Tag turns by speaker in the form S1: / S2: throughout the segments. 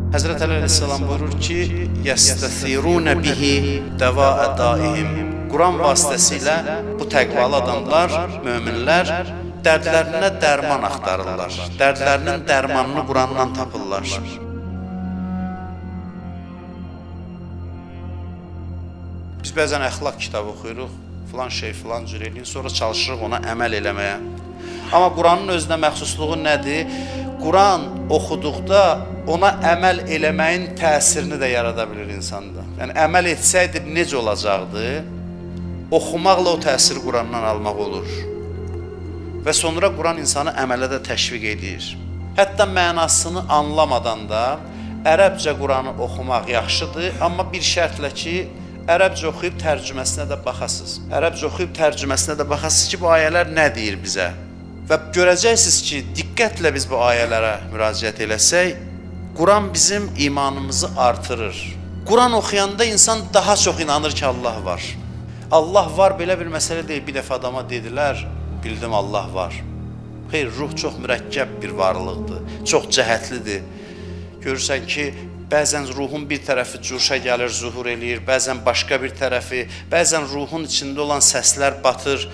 S1: Həzrət Əli əleyhissalam buyurur ki, yəstəsirunə bihi dəvaə daihim. Quran vasitəsilə bu təqvalı adamlar, möminlər dərdlərinə dərman axtarırlar. Dərdlərinin dərmanını Qurandan tapırlar. Biz bəzən əxlaq kitabı oxuyuruq, filan şey, filan cür eləyin, sonra çalışırıq ona əməl eləməyə. Amma Quranın özünə məxsusluğu nədir? Quran oxuduqda ona əməl eləməyin təsirini də yarada bilir insanda. Yəni, əməl etsəydi necə olacaqdı? Oxumaqla o təsiri Qurandan almaq olur. Və sonra Quran insanı əmələ də təşviq edir. Hətta mənasını anlamadan da ərəbcə Quranı oxumaq yaxşıdır, amma bir şərtlə ki, ərəbcə oxuyub tərcüməsinə də baxasınız. Ərəbcə oxuyub tərcüməsinə də baxasınız ki, bu ayələr nə deyir bizə? Və görəcəksiniz ki, diqqətlə biz bu ayələrə müraciət eləsək, Quran bizim imanımızı artırır. Quran oxuyanda insan daha çox inanır ki, Allah var. Allah var, belə bir məsələ deyil. Bir dəfə adama dedilər, bildim Allah var. Xeyr, ruh çox mürəkkəb bir varlıqdır, çox cəhətlidir. Görürsən ki, bəzən ruhun bir tərəfi cuşa gəlir, zuhur eləyir, bəzən başqa bir tərəfi, bəzən ruhun içində olan səslər batır,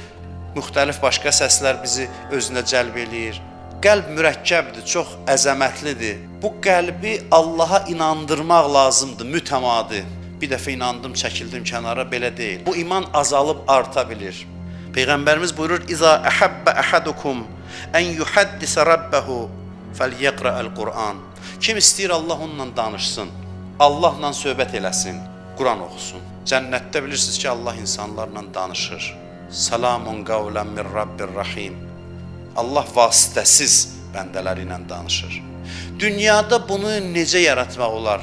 S1: müxtəlif başqa səslər bizi özünə cəlb eləyir. Qəlb mürəkkəbdir, çox əzəmətlidir. Bu qəlbi Allaha inandırmaq lazımdır, mütəmadi. Bir dəfə inandım, çəkildim kənara, belə deyil. Bu iman azalıb arta bilir. Peyğəmbərimiz buyurur, İza əhəbbə əhədukum ən yuhəddisə rabbəhu fəlyəqrəəl Qur'an. Kim istəyir Allah onunla danışsın, Allahla söhbət eləsin, Quran oxusun. Cənnətdə bilirsiniz ki, Allah insanlarla danışır. Salamun qavlən min Rabbir Rahim. Allah vasitəsiz bəndələri ilə danışır. Dünyada bunu necə yaratmaq olar?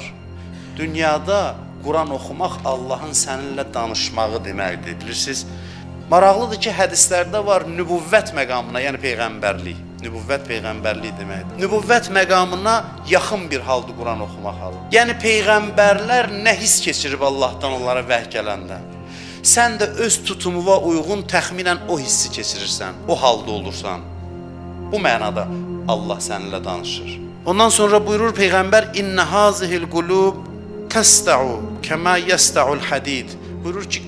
S1: Dünyada Quran oxumaq Allahın səninlə danışmağı deməkdir. Bilirsiniz, maraqlıdır ki, hədislərdə var nübüvvət məqamına, yəni peyğəmbərlik. Nübüvvət peyğəmbərlik deməkdir. Nübüvvət məqamına yaxın bir haldır Quran oxumaq halı. Yəni peyğəmbərlər nə hiss keçirib Allahdan onlara vəhy gələndə? Sən də öz tutumuva uyğun təxminən o hissi keçirirsən, o halda olursan. Bu mənada Allah səninlə danışır. Ondan sonra buyurur Peyğəmbər, İnnə hazihil qulub təstə'u kəmə yəstə'ul hədid. Buyurur ki,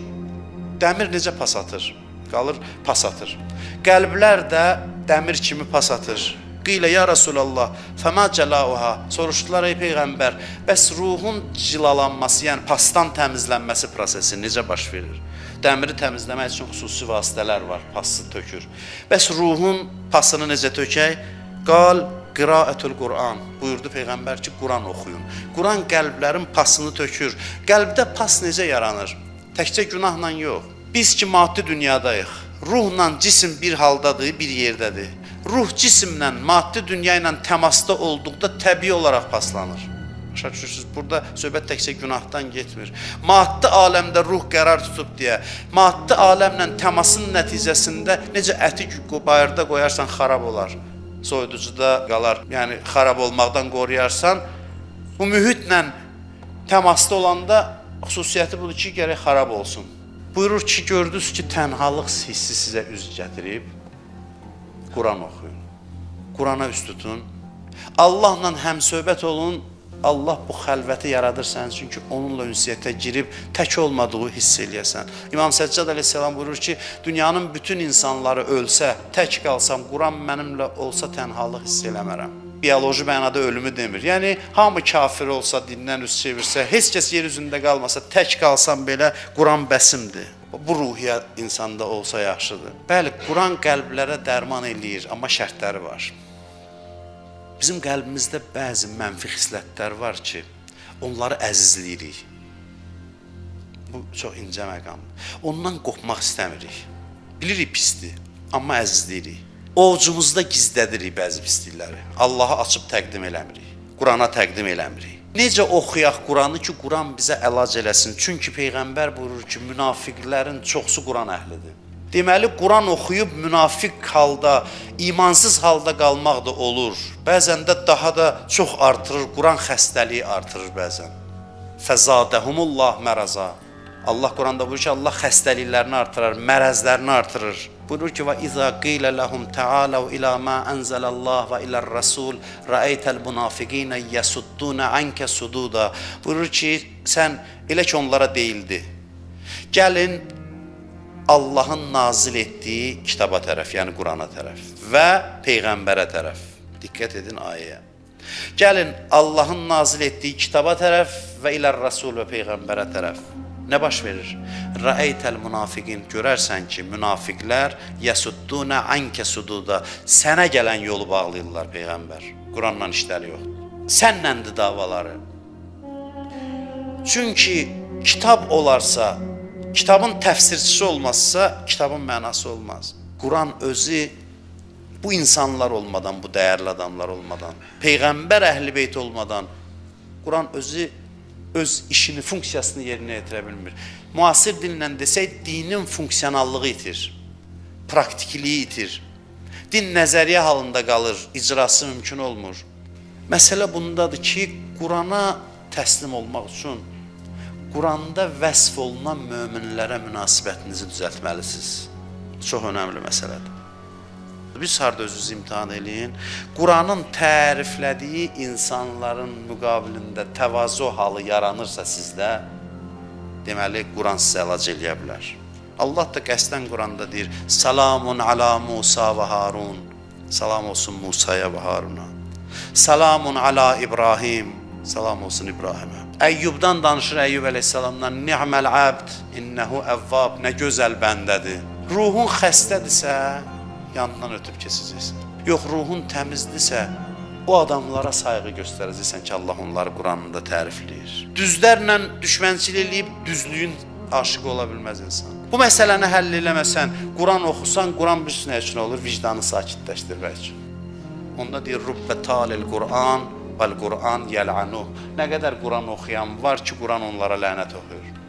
S1: dəmir necə pas atır? Qalır, pas atır. Qəlblər də dəmir kimi pas atır. Qilə ya Rasulallah, fəmə cəlauha. Soruşdular ey Peyğəmbər, bəs ruhun cilalanması, yəni pasdan təmizlənməsi prosesi necə baş verir? Dəmiri təmizləmək üçün xüsusi vasitələr var, pası tökür. Bəs ruhun pasını necə tökək? Qal qiraətul Qur'an. Buyurdu Peyğəmbər ki, Quran oxuyun. Quran qəlblərin pasını tökür. Qəlbdə pas necə yaranır? Təkcə günahla yox. Biz ki, maddi dünyadayıq. Ruhla cisim bir haldadır, bir yerdədir. Ruh cisimlə, maddi dünya ilə təmasda olduqda təbii olaraq paslanır. Başa düşürsünüz, burada söhbət təkcə günahdan getmir. Maddi aləmdə ruh qərar tutub deyə, maddi aləmlə təmasın nəticəsində necə əti bayırda qoyarsan xarab olar, soyuducuda qalar, yəni xarab olmaqdan qoruyarsan, bu mühitlə təmasda olanda xüsusiyyəti budur ki, gərək xarab olsun. Buyurur ki, gördünüz ki, tənhalıq hissi sizə üz gətirib, Quran oxuyun, Qurana üst tutun, Allahla həmsöhbət olun, Allah bu xəlvəti yaradır sənin üçün ki, onunla ünsiyyətə girib tək olmadığı hiss eləyəsən. İmam Səccad əleyhissalam buyurur ki, dünyanın bütün insanları ölsə, tək qalsam, Quran mənimlə olsa tənhalıq hiss eləmərəm. Bioloji mənada ölümü demir. Yəni, hamı kafir olsa, dindən üz çevirsə, heç kəs yer üzündə qalmasa, tək qalsam belə Quran bəsimdir. Bu ruhiyyə insanda olsa yaxşıdır. Bəli, Quran qəlblərə dərman eləyir, amma şərtləri var. Bizim qəlbimizdə bəzi mənfi xislətlər var ki, onları əzizləyirik. Bu çox incə məqamdır. Ondan qopmaq istəmirik. Bilirik pisdir, amma əzizləyirik. Ovucumuzda gizlədirik bəzi pislikləri. Allaha açıb təqdim eləmirik. Qurana təqdim eləmirik. Necə oxuyaq Quranı ki, Quran bizə əlac eləsin? Çünki Peyğəmbər buyurur ki, münafiqlərin çoxsu Quran əhlidir. Deməli, Quran oxuyub münafiq halda, imansız halda qalmaq da olur. Bəzən də daha da çox artırır, Quran xəstəliyi artırır bəzən. Fəzadəhumullah mərəza. Allah Quranda buyurur ki, Allah xəstəliklərini artırır, mərəzlərini artırır. Buyurur ki: "Və izâ qîlə lehum teâlev ilâ mâ enzelallah və iler-rasûl ra'eytel munafiqîne yesuddûne anke sudûda." Buyurur ki, sən elə ki onlara deyildi: gəlin Allahın nazil etdiyi kitaba tərəf, yəni Qurana tərəf və Peyğəmbərə tərəf. Diqqət edin ayəyə. Gəlin Allahın nazil etdiyi kitaba tərəf və iler-rasûl və Peyğəmbərə tərəf. Nə baş verir? Ra'eytel munafiqin, görərsən ki, münafiqlər yesuddûne anke sududa, sənə gələn yolu bağlayırlar Peyğəmbər. Quranla işləri yoxdur. Sənnəndir davaları. Çünki kitab olarsa, kitabın təfsirçisi olmazsa, kitabın mənası olmaz. Quran özü bu insanlar olmadan, bu dəyərli adamlar olmadan, Peyğəmbər əhl-i beyt olmadan, Quran özü öz işini, funksiyasını yerinə yetirə bilmir. Müasir dillə desək, dinin funksionallığı itir, praktikliyi itir. Din nəzəriyyə halında qalır, icrası mümkün olmur. Məsələ bundadır ki, Qurana təslim olmaq üçün Quranda vəsf olunan möminlərə münasibətinizi düzəltməlisiniz. Çox önəmli məsələdir. Bir harda özünüzü imtihan eləyin. Quranın təriflədiyi insanların müqabilində təvazu halı yaranırsa sizdə, deməli Quran sizə əlac eləyə bilər. Allah da qəsdən Quranda deyir: "Salamun ala Musa və Harun." Salam olsun Musaya və Haruna. "Salamun ala İbrahim." Salam olsun İbrahimə. Əyyubdan danışır, Əyyub əleyhissalamdan: "Ni'məl abd, innehu əvvab." Nə gözəl bəndədir. Ruhun xəstədirsə, yanından ötüb keçəcəksən. Yox, ruhun təmizdirsə, o adamlara sayğı göstərəcəksən ki, Allah onları Quranında tərifləyir. Düzlərlə düşmənçilik eləyib düzlüyün aşığı ola bilməz insan. Bu məsələni həll eləməsən, Quran oxusan, Quran bir nə üçün olur? Vicdanı sakitləşdirmək üçün. Onda deyir: "Rubbə talil Quran vəl Quran yəl'anuh." Nə qədər Quran oxuyan var ki, Quran onlara lənət oxuyur.